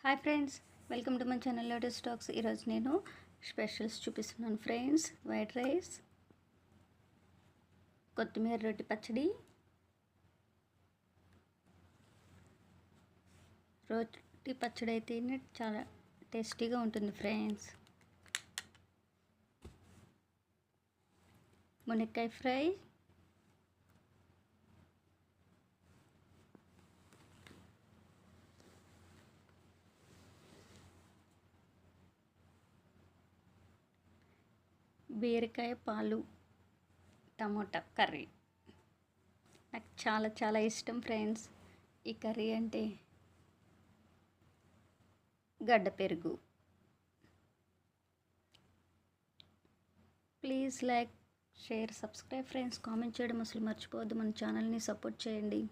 Hi friends, welcome to my channel latest stocks. ఈరోజు నేను specials చూపిస్తున్నాను ఫ్రెండ్స్. వైట్ రైస్, కొత్తిమీర రొట్టి పచ్చడి, రొట్టి పచ్చడి అయితేనే చాలా టేస్టీగా ఉంటుంది ఫ్రెండ్స్. మునక్కాయ ఫ్రై, బీరకాయ పాలు, టమోటా కర్రీ. నాకు చాలా చాలా ఇష్టం ఫ్రెండ్స్ ఈ కర్రీ అంటే. గడ్డ పెరుగు. Please like, share, subscribe friends. Comment చేయడం అసలు మర్చిపోవద్దు. మన ఛానల్ని సపోర్ట్ చేయండి.